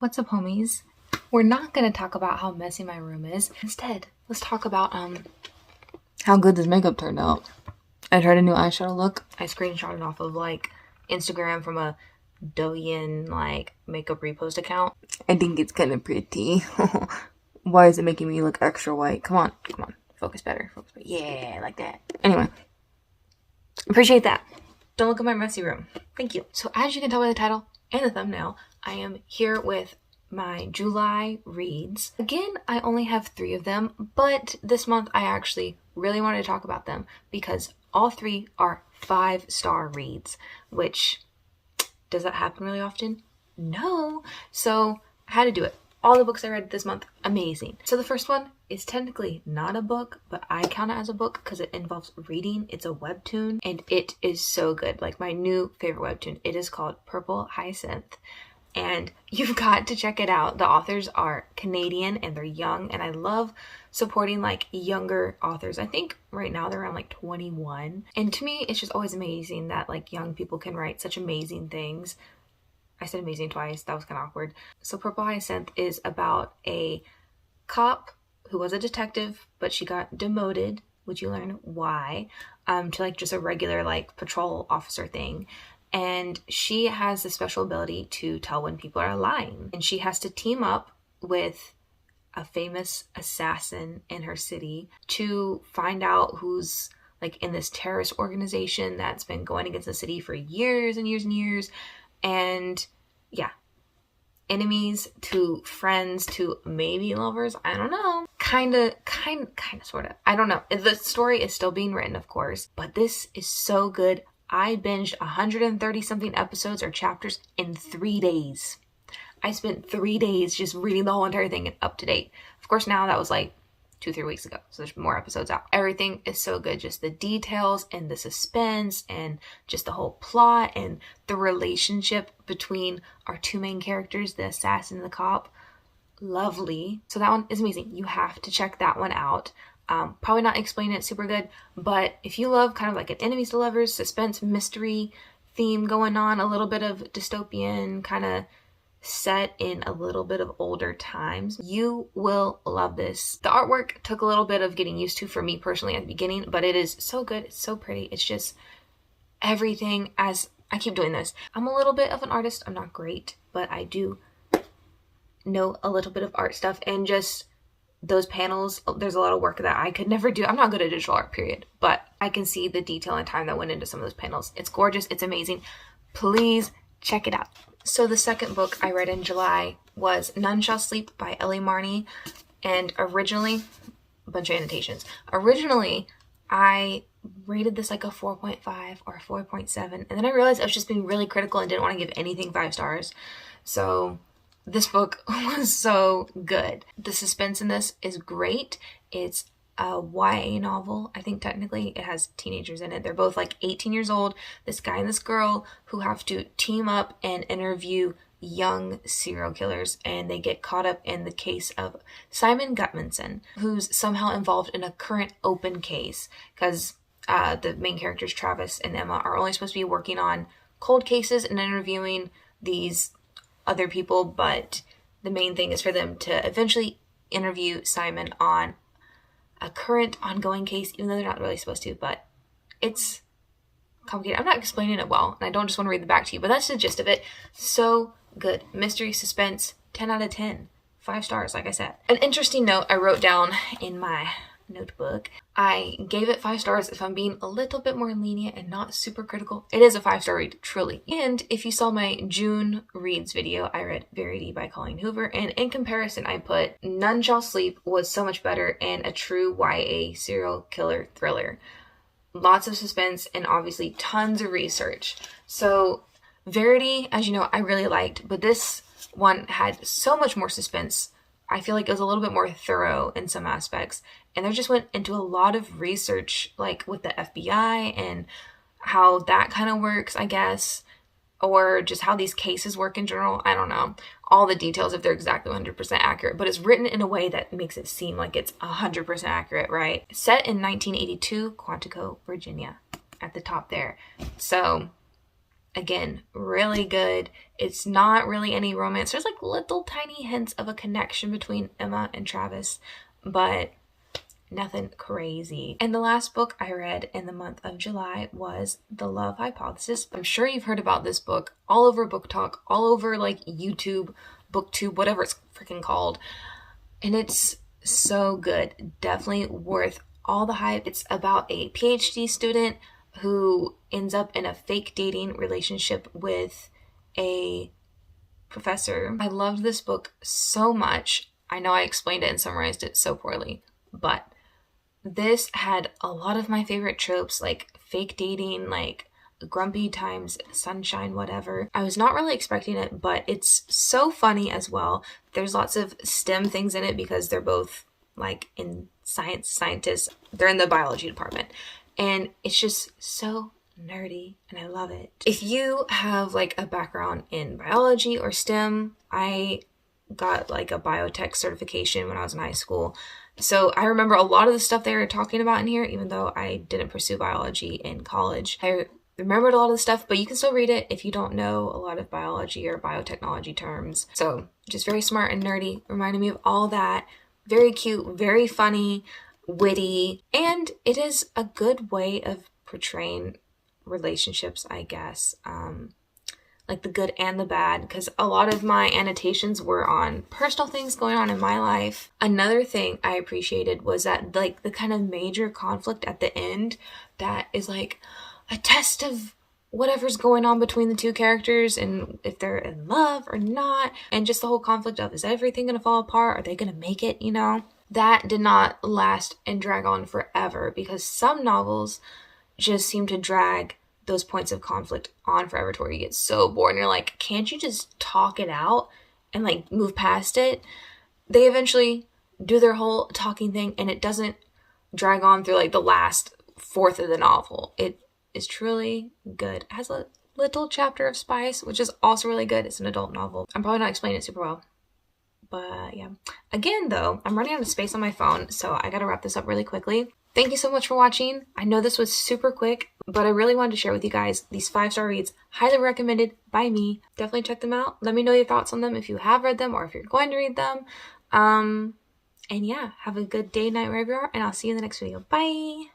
What's up, homies? We're not gonna talk about how messy my room is. Instead, let's talk about how good this makeup turned out. I tried a new eyeshadow look. I screenshotted off of like Instagram from a Douyin makeup repost account. I think it's kind of pretty. Why is it making me look extra white? Come on. Focus better. Yeah, like that. Anyway, appreciate that. Don't look at my messy room. Thank you. So as you can tell by the title and the thumbnail, I am here with my July reads. Again, I only have 3 of them, but this month I actually really wanted to talk about them because all 3 are 5-star reads, which, does that happen really often? No. So I had to do it. All the books I read this month, amazing. So the first one is technically not a book, but I count it as a book because it involves reading. It's a webtoon and it is so good. Like my new favorite webtoon. It is called Purple Hyacinth. And you've got to check it out. The authors are Canadian and they're young, and I love supporting like younger authors. I think right now they're around like 21. And to me, it's just always amazing that like young people can write such amazing things. I said amazing twice. That was kind of awkward. So Purple Hyacinth is about a cop who was a detective, but she got demoted, which you learn why, to like just a regular like patrol officer thing. And she has the special ability to tell when people are lying. And she has to team up with a famous assassin in her city to find out who's like in this terrorist organization that's been going against the city for years and years and years. And yeah, enemies to friends to maybe lovers. I don't know. Kind of, sort of. I don't know. The story is still being written, of course, but this is so good. I binged 130 something episodes or chapters in 3 days. I spent 3 days just reading the whole entire thing and up to date. Of course, now that was like 2-3 weeks ago, so there's more episodes out. Everything is so good. Just the details and the suspense and just the whole plot and the relationship between our 2 main characters, the assassin and the cop. Lovely. So that one is amazing. You have to check that one out. Probably not explaining it super good, but if you love kind of like an enemies to lovers, suspense, mystery theme going on, a little bit of dystopian kind of set in a little bit of older times, you will love this. The artwork took a little bit of getting used to for me personally at the beginning, but it is so good. It's so pretty. It's just everything. As I keep doing this, I'm a little bit of an artist. I'm not great, but I do know a little bit of art stuff, and just those panels, there's a lot of work that I could never do. I'm not good at digital art, period, but I can see the detail and time that went into some of those panels. It's gorgeous. It's amazing. Please check it out. So the second book I read in July was None Shall Sleep by Ellie Marney. And originally, a bunch of annotations. Originally, I rated this like a 4.5 or a 4.7. And then I realized I was just being really critical and didn't want to give anything 5 stars. So this book was so good. The suspense in this is great. It's a YA novel. I think technically it has teenagers in it. They're both like 18 years old. This guy and this girl who have to team up and interview young serial killers, and they get caught up in the case of Simon Gutmanson, who's somehow involved in a current open case because the main characters, Travis and Emma, are only supposed to be working on cold cases and interviewing these other people, but the main thing is for them to eventually interview Simon on a current ongoing case, even though they're not really supposed to, but it's complicated. I'm not explaining it well, and I don't just want to read the back to you, but that's the gist of it. So good. Mystery, suspense, 10 out of 10. 5 stars, like I said. An interesting note I wrote down in my notebook. I gave it 5 stars if I'm being a little bit more lenient and not super critical. It is a 5-star read, truly. And if you saw my June reads video, I read Verity by Colleen Hoover, and in comparison, I put None Shall Sleep was so much better and a true YA serial killer thriller. Lots of suspense and obviously tons of research. So Verity, as you know, I really liked, but this one had so much more suspense. I feel like it was a little bit more thorough in some aspects. And they just went into a lot of research, like with the FBI and how that kind of works, I guess, or just how these cases work in general. I don't know all the details if they're exactly 100% accurate, but it's written in a way that makes it seem like it's 100% accurate, right? Set in 1982, Quantico, Virginia, at the top there. So Again, really good. It's not really any romance. There's like little tiny hints of a connection between Emma and Travis, but nothing crazy. And the last book I read in the month of July was The Love Hypothesis. I'm sure you've heard about this book all over Book Talk, all over like YouTube, booktube, whatever it's freaking called. And it's so good. Definitely worth all the hype. It's about a PhD student who ends up in a fake dating relationship with a professor. I loved this book so much. I know I explained it and summarized it so poorly, but this had a lot of my favorite tropes, like fake dating, like grumpy times sunshine, whatever. I was not really expecting it, but it's so funny as well. There's lots of STEM things in it because they're both like in scientists. They're in the biology department, and it's just so nerdy and I love it. If you have like a background in biology or STEM, I got like a biotech certification when I was in high school. So I remember a lot of the stuff they were talking about in here, even though I didn't pursue biology in college. I remembered a lot of the stuff, but you can still read it if you don't know a lot of biology or biotechnology terms. So just very smart and nerdy, reminded me of all that. Very cute, very funny, witty, and it is a good way of portraying relationships, I guess. Like the good and the bad, because a lot of my annotations were on personal things going on in my life. Another thing I appreciated was that like the kind of major conflict at the end that is like a test of whatever's going on between the two characters and if they're in love or not, and just the whole conflict of, is everything gonna fall apart? Are they gonna make it, you know? That did not last and drag on forever, because some novels just seem to drag those points of conflict on forever to where you get so bored and you're like, can't you just talk it out and like move past it? They eventually do their whole talking thing and it doesn't drag on through like the last fourth of the novel. It is truly good. It has a little chapter of spice, which is also really good. It's an adult novel. I'm probably not explaining it super well, but yeah. Again though, I'm running out of space on my phone, so I gotta wrap this up really quickly. Thank you so much for watching. I know this was super quick, but I really wanted to share with you guys these 5-star reads, highly recommended by me. Definitely check them out. Let me know your thoughts on them if you have read them or if you're going to read them. And yeah, have a good day, night, wherever you are, and I'll see you in the next video. Bye!